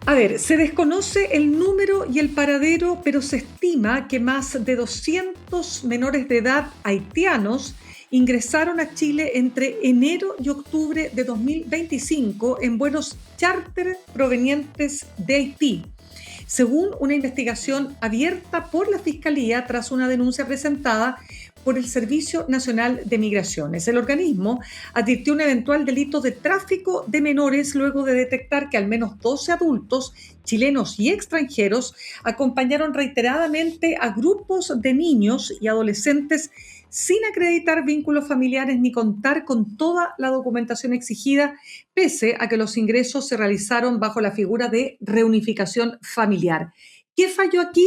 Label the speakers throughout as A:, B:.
A: A ver, se desconoce el número y el paradero, pero se estima que más de 200 menores de edad haitianos ingresaron a Chile entre enero y octubre de 2025 en vuelos charter provenientes de Haití, según una investigación abierta por la Fiscalía tras una denuncia presentada por el Servicio Nacional de Migraciones. El organismo advirtió un eventual delito de tráfico de menores luego de detectar que al menos 12 adultos, chilenos y extranjeros, acompañaron reiteradamente a grupos de niños y adolescentes sin acreditar vínculos familiares ni contar con toda la documentación exigida, pese a que los ingresos se realizaron bajo la figura de reunificación familiar. ¿Qué falló aquí?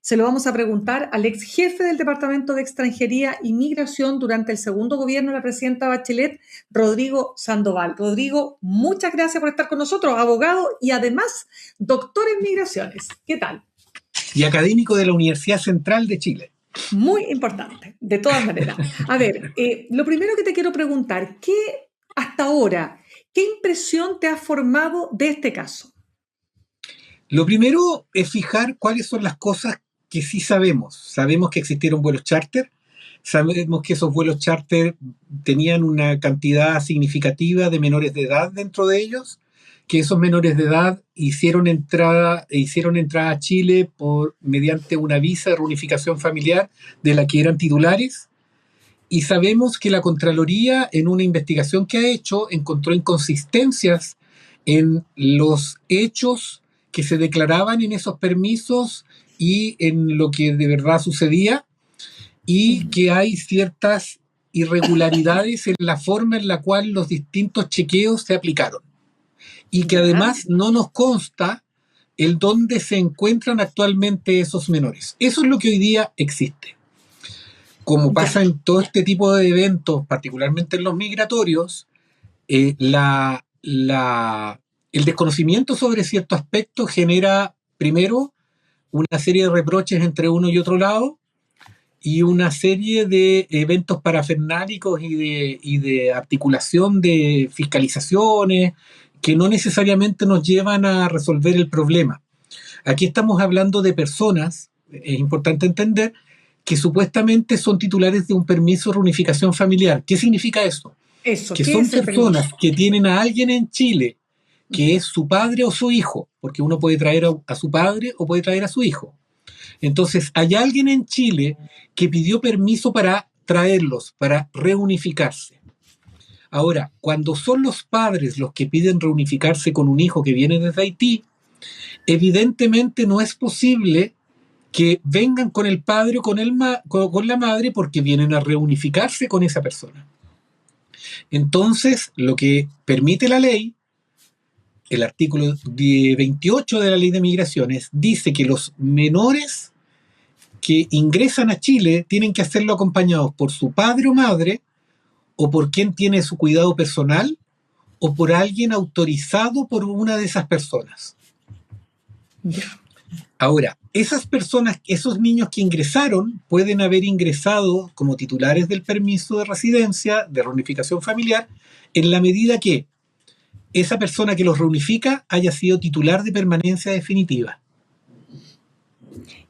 A: Se lo vamos a preguntar al ex jefe del Departamento de Extranjería y Migración durante el segundo gobierno de la presidenta Bachelet, Rodrigo Sandoval. Rodrigo, muchas gracias por estar con nosotros, abogado y además doctor en migraciones. ¿Qué tal?
B: Y académico de la Universidad Central de Chile.
A: Muy importante, de todas maneras. A ver, lo primero que te quiero preguntar, hasta ahora, ¿qué impresión te ha formado de este caso?
B: Lo primero es fijar cuáles son las cosas que sí sabemos. Sabemos que existieron vuelos charter, sabemos que esos vuelos charter tenían una cantidad significativa de menores de edad dentro de ellos, que esos menores de edad hicieron entrada a Chile mediante una visa de reunificación familiar de la que eran titulares, y sabemos que la Contraloría, en una investigación que ha hecho, encontró inconsistencias en los hechos que se declaraban en esos permisos y en lo que de verdad sucedía, y que hay ciertas irregularidades en la forma en la cual los distintos chequeos se aplicaron. Y que además no nos consta el dónde se encuentran actualmente esos menores. Eso es lo que hoy día existe. Como pasa en todo este tipo de eventos, particularmente en los migratorios, el desconocimiento sobre ciertos aspectos genera, primero, una serie de reproches entre uno y otro lado, y una serie de eventos parafernálicos y de articulación de fiscalizaciones que no necesariamente nos llevan a resolver el problema. Aquí estamos hablando de personas, es importante entender, que supuestamente son titulares de un permiso de reunificación familiar. ¿Qué significa eso? Que son personas que tienen a alguien en Chile que es su padre o su hijo, porque uno puede traer a su padre o puede traer a su hijo. Entonces, hay alguien en Chile que pidió permiso para traerlos, para reunificarse. Ahora, cuando son los padres los que piden reunificarse con un hijo que viene desde Haití, evidentemente no es posible que vengan con el padre o con la madre, porque vienen a reunificarse con esa persona. Entonces, lo que permite la ley, el artículo 28 de la Ley de Migraciones, dice que los menores que ingresan a Chile tienen que hacerlo acompañados por su padre o madre, o por quien tiene su cuidado personal, o por alguien autorizado por una de esas personas. Ahora, esas personas, esos niños que ingresaron, pueden haber ingresado como titulares del permiso de residencia, de reunificación familiar, en la medida que esa persona que los reunifica haya sido titular de permanencia definitiva.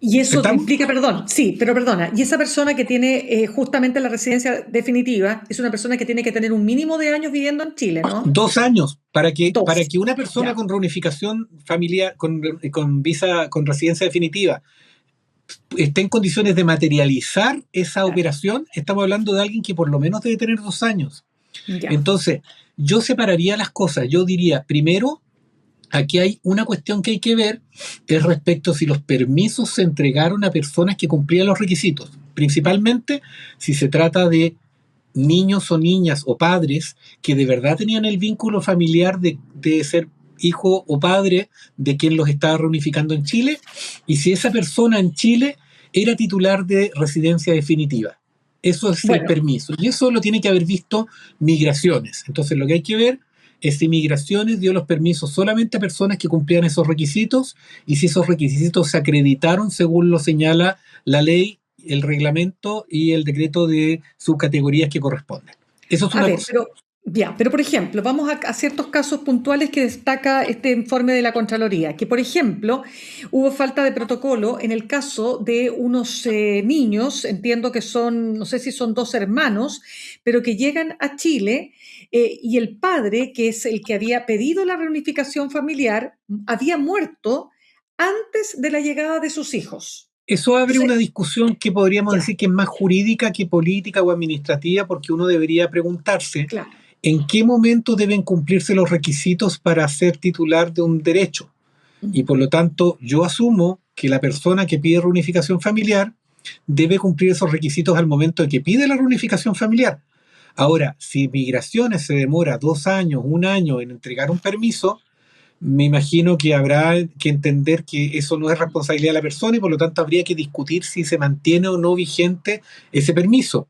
A: Y eso implica, perdona, y esa persona que tiene justamente la residencia definitiva es una persona que tiene que tener un mínimo de años viviendo en Chile, ¿no?
B: 2 años, para que una persona con reunificación familiar, con visa, con residencia definitiva, esté en condiciones de materializar esa operación. Estamos hablando de alguien que por lo menos debe tener 2 años. Entonces, yo separaría las cosas. Yo diría, primero, aquí hay una cuestión que hay que ver, es respecto a si los permisos se entregaron a personas que cumplían los requisitos, principalmente si se trata de niños o niñas o padres que de verdad tenían el vínculo familiar de ser hijo o padre de quien los estaba reunificando en Chile, y si esa persona en Chile era titular de residencia definitiva. Eso es el permiso, y eso lo tiene que haber visto Migraciones. Entonces lo que hay que ver es si Migraciones dio los permisos solamente a personas que cumplían esos requisitos, y si esos requisitos se acreditaron según lo señala la ley el reglamento y el decreto de subcategorías que corresponden. Eso es
A: A
B: una
A: ver,
B: cosa.
A: pero por ejemplo, vamos a ciertos casos puntuales que destaca este informe de la Contraloría, que por ejemplo hubo falta de protocolo en el caso de unos niños, entiendo que son, no sé si son dos hermanos, pero que llegan a Chile y el padre, que es el que había pedido la reunificación familiar, había muerto antes de la llegada de sus hijos.
B: Eso abre
A: Entonces,
B: una discusión que podríamos
A: ya,
B: decir que es más jurídica que política o administrativa, porque uno debería preguntarse
A: claro.
B: en qué momento deben cumplirse los requisitos para ser titular de un derecho. Y por lo tanto, yo asumo que la persona que pide reunificación familiar debe cumplir esos requisitos al momento de que pide la reunificación familiar. Ahora, si Migraciones se demora 2 años, 1 año en entregar un permiso, me imagino que habrá que entender que eso no es responsabilidad de la persona y por lo tanto habría que discutir si se mantiene o no vigente ese permiso.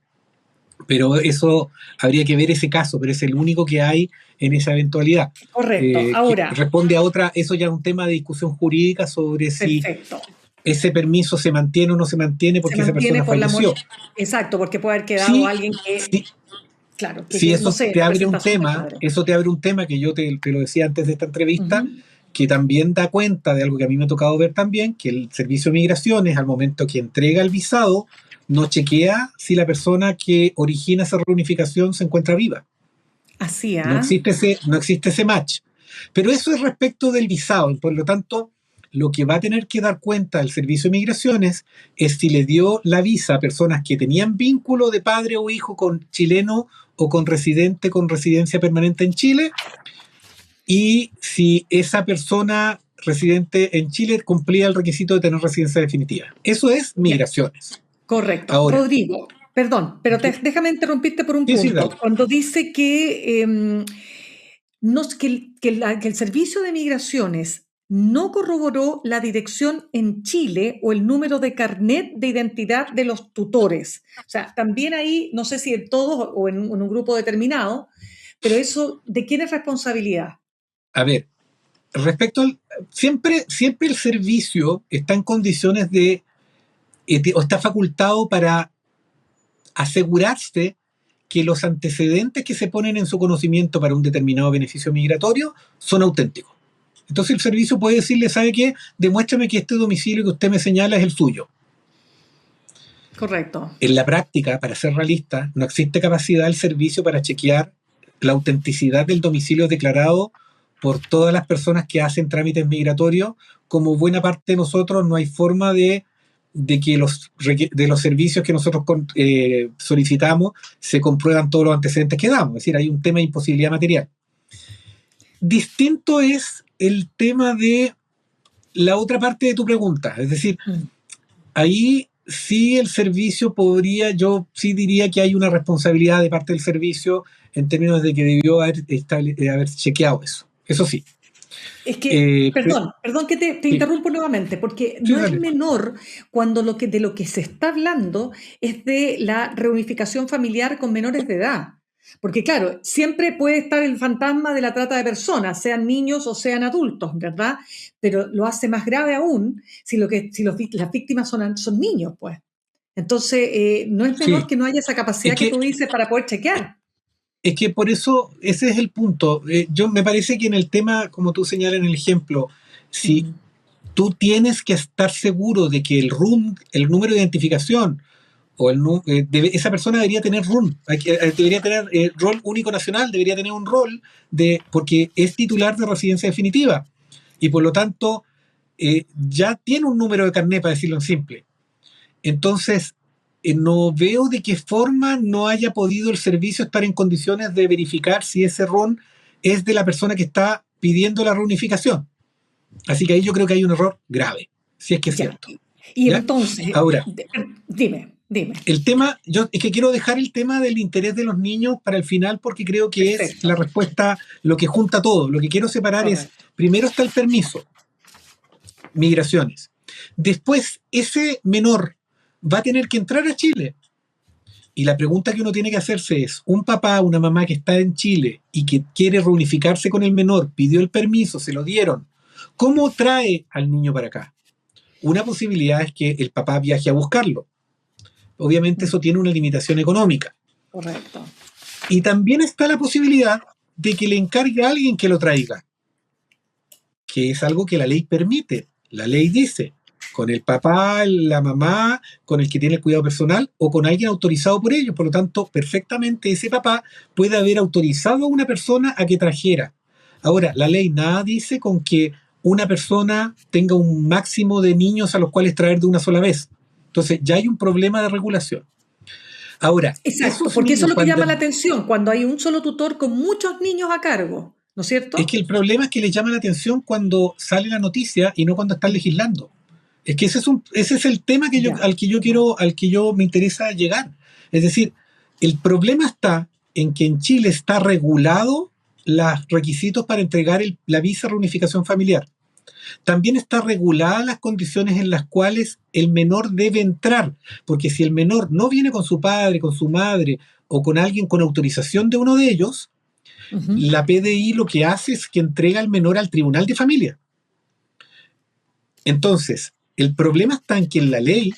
B: Pero eso habría que ver ese caso, pero es el único que hay en esa eventualidad.
A: Correcto.
B: Que
A: Ahora,
B: responde a otra, eso ya es un tema de discusión jurídica sobre si
A: perfecto.
B: ese permiso se mantiene o no se mantiene
A: Se
B: porque esa
A: mantiene
B: persona
A: por la
B: falleció.
A: muerte. Exacto, porque puede haber quedado
B: Sí,
A: alguien que,
B: sí,
A: claro, que
B: si
A: yo no
B: eso
A: sé,
B: te abre un
A: representación del
B: tema,
A: padre.
B: eso te abre un tema que yo te lo decía antes de esta entrevista,
A: Ujú.
B: que también da cuenta de algo que a mí me ha tocado ver también, que el Servicio de Migraciones, al momento que entrega el visado, no chequea si la persona que origina esa reunificación se encuentra viva.
A: Así,
B: No
A: ¿ah?
B: existe no existe ese match. Pero eso es respecto del visado, y por lo tanto, lo que va a tener que dar cuenta el Servicio de Migraciones es si le dio la visa a personas que tenían vínculo de padre o hijo con chileno o con residente con residencia permanente en Chile, y si esa persona residente en Chile cumplía el requisito de tener residencia definitiva. Eso es
A: Ya,
B: Migraciones.
A: correcto.
B: Ahora,
A: Rodrigo, perdón, pero déjame interrumpirte por un
B: sí, sí,
A: punto.
B: dale.
A: Cuando dice que, que el Servicio de Migraciones no corroboró la dirección en Chile o el número de carnet de identidad de los tutores. O sea, también ahí, no sé si en todos o en un grupo determinado, pero eso, ¿de quién es responsabilidad?
B: A ver, respecto al... Siempre el servicio está en condiciones de... o está facultado para asegurarse que los antecedentes que se ponen en su conocimiento para un determinado beneficio migratorio son auténticos. Entonces el servicio puede decirle, ¿sabe qué? Demuéstrame que este domicilio que usted me señala es el suyo.
A: Correcto.
B: En la práctica, para ser realista, no existe capacidad del servicio para chequear la autenticidad del domicilio declarado por todas las personas que hacen trámites migratorios. Como buena parte de nosotros, no hay forma de que de los servicios que nosotros solicitamos se comprueban todos los antecedentes que damos. Es decir, hay un tema de imposibilidad material. Distinto es el tema de la otra parte de tu pregunta. Es decir, ahí sí el servicio podría, yo sí diría que hay una responsabilidad de parte del servicio en términos de que debió haber chequeado eso. Eso sí.
A: Es que, perdón que te
B: Sí,
A: interrumpo nuevamente, porque
B: sí,
A: no es
B: dale.
A: menor cuando de lo que se está hablando es de la reunificación familiar con menores de edad. Porque claro, siempre puede estar el fantasma de la trata de personas, sean niños o sean adultos, ¿verdad? Pero lo hace más grave aún si las víctimas son niños, pues. Entonces, no es menor
B: Sí.
A: que no haya esa
B: Es
A: capacidad que
B: que,
A: tú dices para poder chequear.
B: es que por eso, ese es el punto. Yo me parece que en el tema, como tú señalas en el ejemplo, si
A: Mm.
B: tú tienes que estar seguro de que el RUN, el número de identificación, o esa persona debería tener RUN, debería tener rol único nacional, debería tener un rol porque es titular de residencia definitiva y por lo tanto ya tiene un número de carnet, para decirlo en simple. Entonces, no veo de qué forma no haya podido el servicio estar en condiciones de verificar si ese RUN es de la persona que está pidiendo la reunificación. Así que ahí yo creo que hay un error grave, si es que es
A: Ya.
B: cierto.
A: Y
B: ¿Ya?
A: entonces,
B: Ahora,
A: dime.
B: el tema, yo es que quiero dejar el tema del interés de los niños para el final porque creo que es
A: Perfecto.
B: la respuesta, lo que junta todo. Lo que quiero separar es,
A: Correcto.
B: primero está el permiso, migraciones. Después, ese menor va a tener que entrar a Chile. Y la pregunta que uno tiene que hacerse es, un papá, una mamá que está en Chile y que quiere reunificarse con el menor, pidió el permiso, se lo dieron. ¿Cómo trae al niño para acá? Una posibilidad es que el papá viaje a buscarlo. Obviamente eso tiene una limitación económica.
A: Correcto.
B: Y también está la posibilidad de que le encargue a alguien que lo traiga, que es algo que la ley permite. La ley dice, con el papá, la mamá, con el que tiene el cuidado personal o con alguien autorizado por ellos. Por lo tanto, perfectamente ese papá puede haber autorizado a una persona a que trajera. Ahora, la ley nada dice con que una persona tenga un máximo de niños a los cuales traer de una sola vez. Entonces, ya hay un problema de regulación. Ahora,
A: Exacto,
B: esos
A: porque eso es
B: niños
A: lo que
B: cuando...
A: llama la atención, cuando hay un solo tutor con muchos niños a cargo, ¿no es
B: Es que
A: cierto?
B: el problema es que les llama la atención cuando sale la noticia y no cuando están legislando. Es que ese es el tema
A: Ya.
B: al que yo me interesa llegar. Es decir, el problema está en que en Chile está regulado los requisitos para entregar la visa de reunificación familiar. También está regulada las condiciones en las cuales el menor debe entrar, porque si el menor no viene con su padre, con su madre o con alguien con autorización de uno de ellos,
A: Ujú.
B: la PDI lo que hace es que entrega al menor al tribunal de familia. Entonces, el problema está en que en la ley,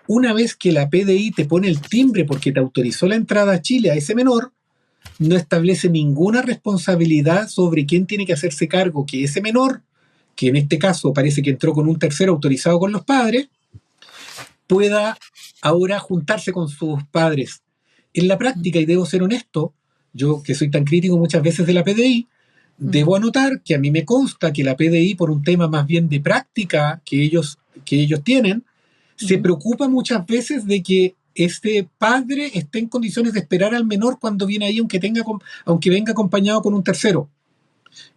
B: una vez que la PDI te pone el timbre porque te autorizó la entrada a Chile a ese menor, no establece ninguna responsabilidad sobre quién tiene que hacerse cargo que ese menor, que en este caso parece que entró con un tercero autorizado con los padres, pueda ahora juntarse con sus padres. En la práctica, y debo ser honesto, yo que soy tan crítico muchas veces de la PDI,
A: Mm.
B: debo anotar que a mí me consta que la PDI, por un tema más bien de práctica que ellos tienen, se
A: Ujú.
B: preocupa muchas veces de que este padre esté en condiciones de esperar al menor cuando viene ahí, aunque venga acompañado con un tercero.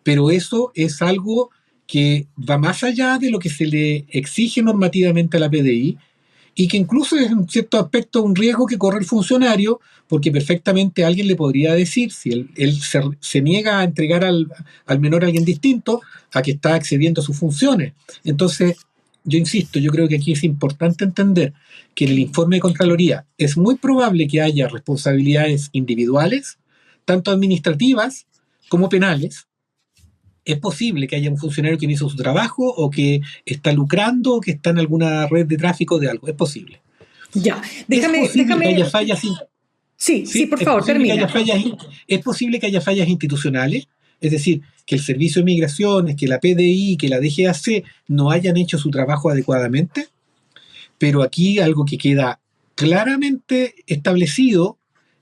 B: Pero eso es algo que va más allá de lo que se le exige normativamente a la PDI y que incluso es en cierto aspecto un riesgo que corre el funcionario, porque perfectamente alguien le podría decir, si él se niega a entregar al menor a alguien distinto, a que está excediendo sus funciones. Entonces, yo insisto, yo creo que aquí es importante entender que en el
A: Mm.
B: informe de Contraloría es muy probable que haya responsabilidades individuales, tanto administrativas como penales. Es posible que haya un funcionario que no hizo su trabajo o que está lucrando o que está en alguna red de tráfico de algo. Es posible.
A: Ya,
B: Es posible que haya
A: déjame,
B: fallas,
A: sí, sí,
B: sí,
A: por favor, termina.
B: es posible que haya fallas institucionales, es decir, que el Servicio de Migraciones, que la PDI, que la DGAC no hayan hecho su trabajo adecuadamente, pero aquí algo que queda claramente establecido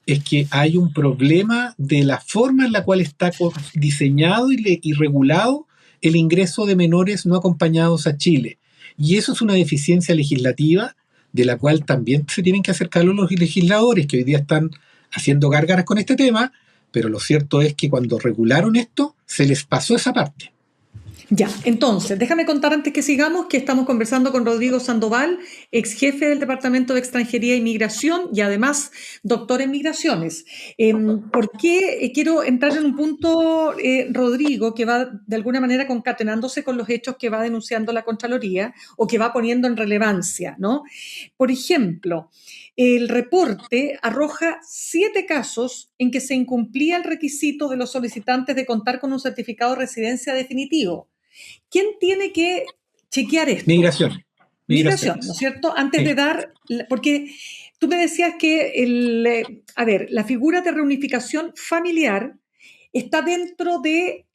B: es que hay un problema de la forma en la cual está diseñado y regulado el ingreso de menores no acompañados a Chile. Y eso es una deficiencia legislativa de la cual también se tienen que acercar los legisladores que hoy día están haciendo gárgaras con este tema, pero lo cierto es que cuando regularon esto, se les pasó esa parte.
A: Ya, entonces, déjame contar antes que sigamos que estamos conversando con Rodrigo Sandoval, ex jefe del Departamento de Extranjería y Migración y además doctor en migraciones. ¿Por qué quiero entrar en un punto, Rodrigo, que va de alguna manera concatenándose con los hechos que va denunciando la Contraloría o que va poniendo en relevancia, ¿no? Por ejemplo, el reporte arroja 7 casos en que se incumplía el requisito de los solicitantes de contar con un certificado de residencia definitivo. ¿Quién tiene que chequear esto?
B: Migración,
A: Migración, ¿no es
B: migraciones.
A: cierto? Antes de
B: Sí.
A: dar, porque tú me decías que a ver, la figura de reunificación familiar está dentro de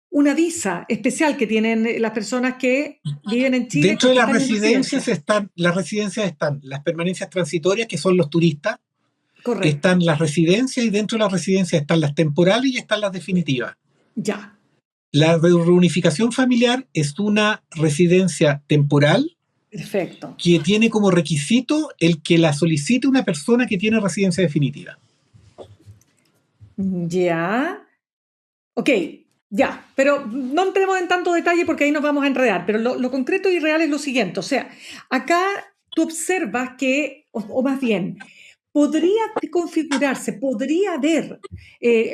A: una visa especial que tienen las personas que viven en Chile
B: Dentro de
A: porque están en residencia.
B: las residencias están las permanencias transitorias, que son los turistas,
A: Correcto.
B: están las residencias y dentro de las residencias están las temporales y están las definitivas.
A: Ya,
B: La reunificación familiar es una residencia temporal
A: perfecto.
B: que tiene como requisito el que la solicite una persona que tiene residencia definitiva.
A: Ya. Ok, ya, pero no entremos en tanto detalle porque ahí nos vamos a enredar, pero lo concreto y real es lo siguiente, o sea, acá tú observas que, o más bien, podría configurarse, podría haber,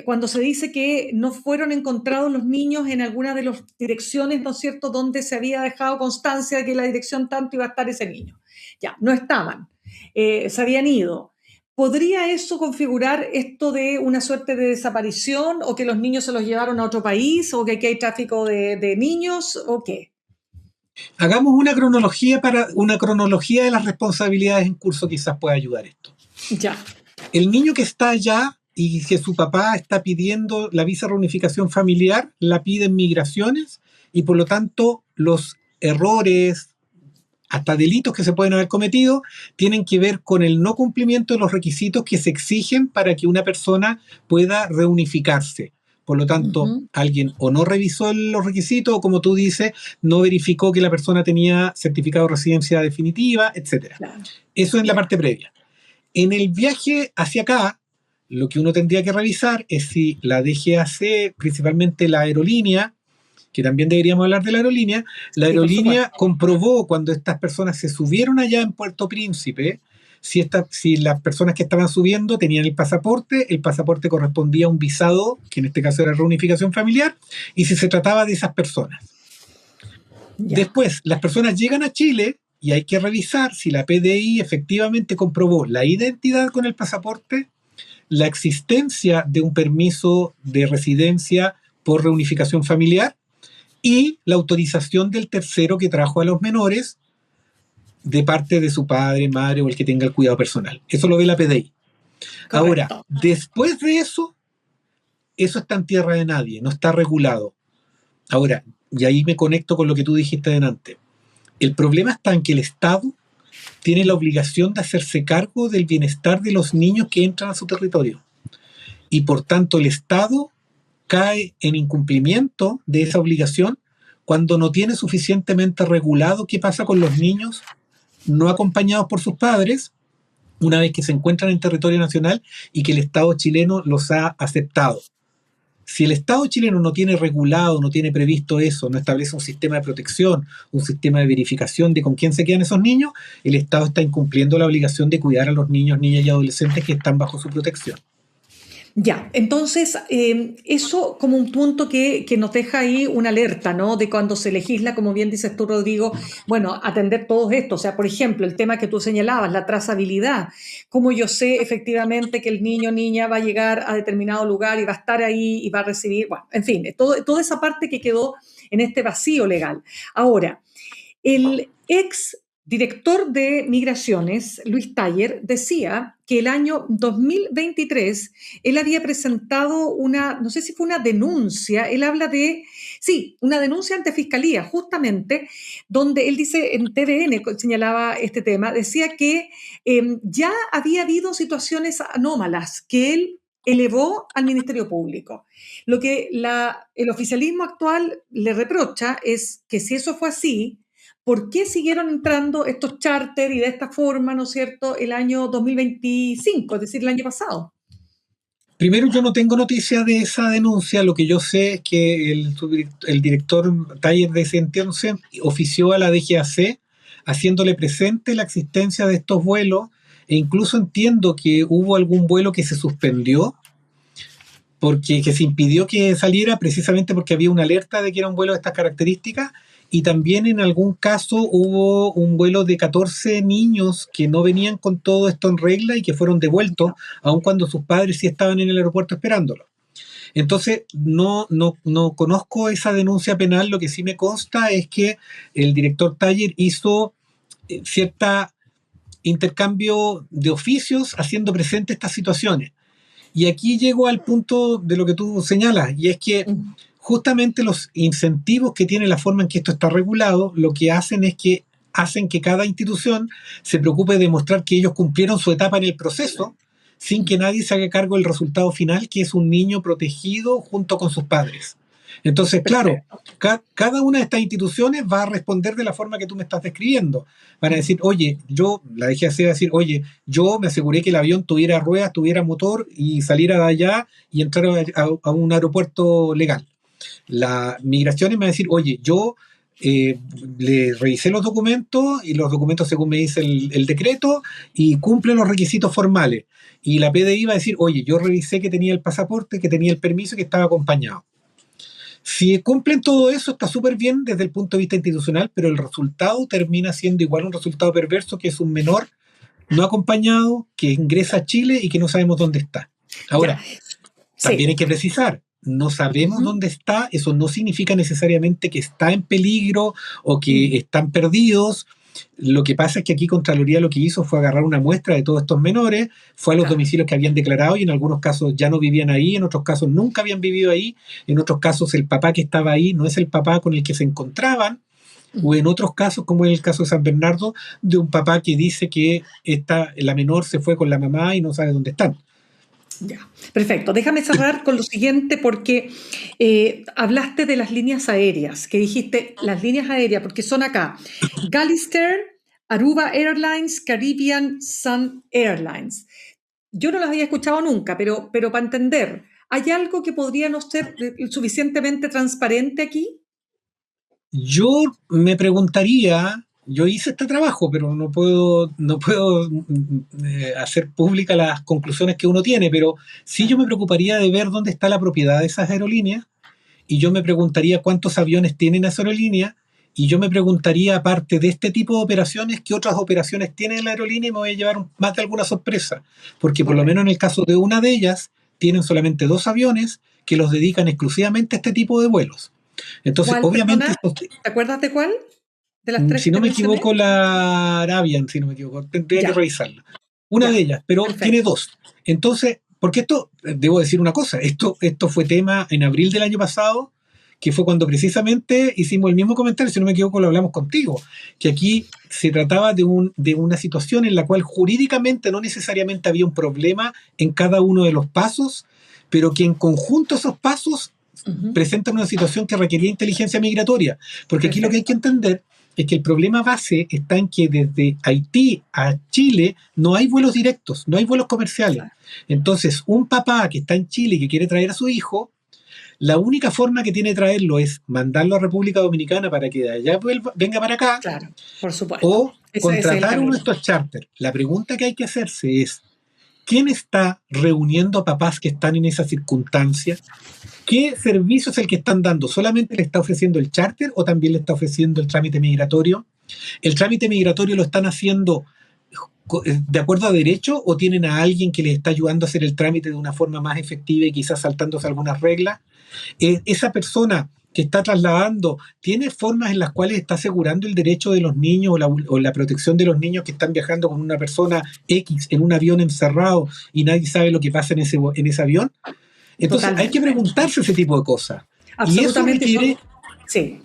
A: cuando se dice que no fueron encontrados los niños en alguna de las direcciones, ¿no es cierto?, donde se había dejado constancia de que la dirección tanto iba a estar ese niño. Ya, no estaban, se habían ido. ¿Podría eso configurar esto de una suerte de desaparición o que los niños se los llevaron a otro país o que aquí hay tráfico de niños o qué?
B: Hagamos una cronología de las responsabilidades en curso, quizás pueda ayudar esto.
A: Ya.
B: El niño que está allá y que su papá está pidiendo la visa de reunificación familiar, la pide en migraciones y por lo tanto los errores, hasta delitos que se pueden haber cometido, tienen que ver con el no cumplimiento de los requisitos que se exigen para que una persona pueda reunificarse. Por lo tanto, alguien o no revisó los requisitos o, como tú dices, no verificó que la persona tenía certificado de residencia definitiva, etc.
A: Claro.
B: Eso es la parte previa. En el viaje hacia acá, lo que uno tendría que revisar es si la DGAC, principalmente la aerolínea, que también deberíamos hablar de la aerolínea comprobó cuando estas personas se subieron allá en Puerto Príncipe, si las personas que estaban subiendo tenían el pasaporte correspondía a un visado, que en este caso era reunificación familiar, y si se trataba de esas personas. Ya. Después, las personas llegan a Chile y hay que revisar si la PDI efectivamente comprobó la identidad con el pasaporte, la existencia de un permiso de residencia por reunificación familiar y la autorización del tercero que trajo a los menores de parte de su padre, madre o el que tenga el cuidado personal. Eso lo ve la PDI. Correcto. Ahora, después de eso está en tierra de nadie, no está regulado. Ahora, y ahí me conecto con lo que tú dijiste delante. El problema está en que el Estado tiene la obligación de hacerse cargo del bienestar de los niños que entran a su territorio. Y por tanto el Estado cae en incumplimiento de esa obligación cuando no tiene suficientemente regulado qué pasa con los niños no acompañados por sus padres una vez que se encuentran en territorio nacional y que el Estado chileno los ha aceptado. Si el Estado chileno no tiene regulado, no tiene previsto eso, no establece un sistema de protección, un sistema de verificación de con quién se quedan esos niños, el Estado está incumpliendo la obligación de cuidar a los niños, niñas y adolescentes que están bajo su protección.
A: Ya, entonces eso como un punto que nos deja ahí una alerta, ¿no? De cuando se legisla, como bien dices tú, Rodrigo, bueno, atender todo esto. O sea, por ejemplo, el tema que tú señalabas, la trazabilidad. Cómo yo sé efectivamente que el niño o niña va a llegar a determinado lugar y va a estar ahí y va a recibir, bueno, en fin, toda esa parte que quedó en este vacío legal. Ahora, el ex director de Migraciones, Luis Taller, decía que el año 2023 él había presentado no sé si fue una denuncia, él habla de, sí, una denuncia ante Fiscalía, justamente, donde él dice, en TVN señalaba este tema, decía que ya había habido situaciones anómalas que él elevó al Ministerio Público. Lo que el oficialismo actual le reprocha es que si eso fue así, ¿por qué siguieron entrando estos charters y de esta forma, ¿no es cierto?, el año 2025, es decir, el año pasado?
B: Primero, yo no tengo noticia de esa denuncia. Lo que yo sé es que el director Taller de ese entonces ofició a la DGAC haciéndole presente la existencia de estos vuelos e incluso entiendo que hubo algún vuelo que se suspendió que se impidió que saliera precisamente porque había una alerta de que era un vuelo de estas características. Y también en algún caso hubo un vuelo de 14 niños que no venían con todo esto en regla y que fueron devueltos, aun cuando sus padres sí estaban en el aeropuerto esperándolo. Entonces, no conozco esa denuncia penal. Lo que sí me consta es que el director Taller hizo cierta intercambio de oficios haciendo presente estas situaciones. Y aquí llego al punto de lo que tú señalas, y es que justamente los incentivos que tiene la forma en que esto está regulado, lo que hacen es que hacen que cada institución se preocupe de demostrar que ellos cumplieron su etapa en el proceso, sin que nadie se haga cargo del resultado final, que es un niño protegido junto con sus padres. Entonces, claro, cada una de estas instituciones va a responder de la forma que tú me estás describiendo. Van a decir, oye, la DGAC va a decir, oye, yo me aseguré que el avión tuviera ruedas, tuviera motor y saliera de allá y entrara a un aeropuerto legal. La Migraciones me va a decir, oye, yo le revisé los documentos y los documentos según me dice el decreto y cumplen los requisitos formales. Y la PDI va a decir, oye, yo revisé que tenía el pasaporte, que tenía el permiso y que estaba acompañado. Si cumplen todo eso, está súper bien desde el punto de vista institucional, pero el resultado termina siendo igual un resultado perverso, que es un menor no acompañado que ingresa a Chile y que no sabemos dónde está. Ahora, también hay que precisar, no sabemos
A: Ujú.
B: dónde está, eso no significa necesariamente que está en peligro o que
A: Mm,
B: están perdidos. Lo que pasa es que aquí Contraloría lo que hizo fue agarrar una muestra de todos estos menores, fue a los
A: claro.
B: domicilios que habían declarado y en algunos casos ya no vivían ahí, en otros casos nunca habían vivido ahí, en otros casos el papá que estaba ahí no es el papá con el que se encontraban, o
A: Mm.
B: en otros casos, como en el caso de San Bernardo, de un papá que dice que la menor se fue con la mamá y no sabe dónde están.
A: Ya, perfecto. Déjame cerrar con lo siguiente porque hablaste de las líneas aéreas, que dijiste las líneas aéreas, porque son acá: Gallister, Aruba Airlines, Caribbean, Sun Airlines. Yo no las había escuchado nunca, pero para entender, ¿hay algo que podría no ser suficientemente transparente aquí?
B: Yo me preguntaría, yo hice este trabajo, pero no puedo hacer públicas las conclusiones que uno tiene, pero sí yo
A: Claro.
B: me preocuparía de ver dónde está la propiedad de esas aerolíneas y yo me preguntaría cuántos aviones tienen esa aerolínea y yo me preguntaría, aparte de este tipo de operaciones, qué otras operaciones tiene la aerolínea y me voy a llevar más de alguna sorpresa, porque por lo menos
A: Correcto.
B: en el caso de una de ellas, tienen solamente 2 aviones que los dedican exclusivamente a este tipo de vuelos. Entonces,
A: ¿Cuál,
B: obviamente,
A: perdona? ¿Te acuerdas de cuál? ¿De las tres
B: si
A: que
B: no
A: te
B: me
A: mencioné?
B: equivoco, la Arabian, si no me equivoco, tendría que
A: Ya,
B: revisarla. Una de
A: ya,
B: ellas, pero tiene
A: perfecto.
B: 2. Entonces, porque esto, debo decir una cosa, esto fue tema en abril del año pasado, que fue cuando precisamente hicimos el mismo comentario, si no me equivoco, lo hablamos contigo, que aquí se trataba de una situación en la cual jurídicamente no necesariamente había un problema en cada uno de los pasos, pero que en conjunto esos pasos
A: Ujú.
B: presentan una situación que requería inteligencia migratoria. Porque aquí lo que hay que
A: Perfecto.
B: entender es que el problema base está en que desde Haití a Chile no hay vuelos directos, no hay vuelos comerciales.
A: Claro.
B: Entonces, un papá que está en Chile y que quiere traer a su hijo, la única forma que tiene de traerlo es mandarlo a República Dominicana para que de allá venga para acá
A: Claro, por supuesto.
B: o
A: Ese es el
B: contratar uno de
A: camino.
B: estos charters. La pregunta que hay que hacerse es, ¿quién está reuniendo a papás que están en esa circunstancia? ¿Qué servicio es el que están dando? ¿Solamente le está ofreciendo el charter o también le está ofreciendo el trámite migratorio? ¿El trámite migratorio lo están haciendo de acuerdo a derecho o tienen a alguien que les está ayudando a hacer el trámite de una forma más efectiva y quizás saltándose algunas reglas? Esa persona que está trasladando tiene formas en las cuales está asegurando el derecho de los niños o la protección de los niños que están viajando con una persona X en un avión encerrado y nadie sabe lo que pasa en ese avión. Entonces hay que
A: Totalmente.
B: preguntarse ese tipo de cosas. Y eso
A: Absolutamente.
B: requiere,
A: Sí,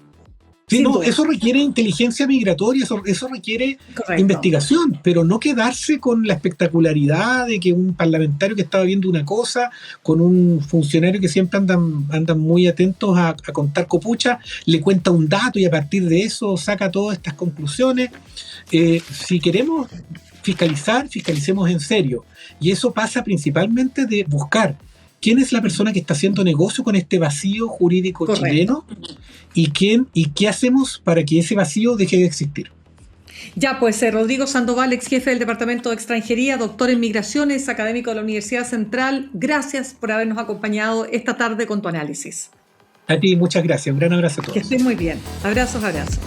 B: sí,
A: sin
B: no,
A: duda.
B: eso requiere inteligencia migratoria, eso requiere
A: Correcto.
B: investigación, pero no quedarse con la espectacularidad de que un parlamentario que estaba viendo una cosa, con un funcionario que siempre andan muy atentos a contar copucha, le cuenta un dato y a partir de eso saca todas estas conclusiones. Si queremos fiscalizar, fiscalicemos en serio. Y eso pasa principalmente de buscar quién es la persona que está haciendo negocio con este vacío jurídico
A: Correcto.
B: chileno y qué hacemos para que ese vacío deje de existir.
A: Ya, pues Rodrigo Sandoval, ex jefe del Departamento de Extranjería, doctor en Migraciones, académico de la Universidad Central, gracias por habernos acompañado esta tarde con tu análisis.
B: A ti, muchas gracias. Un gran abrazo a
A: Que
B: todos.
A: estés muy bien. Abrazos, abrazos.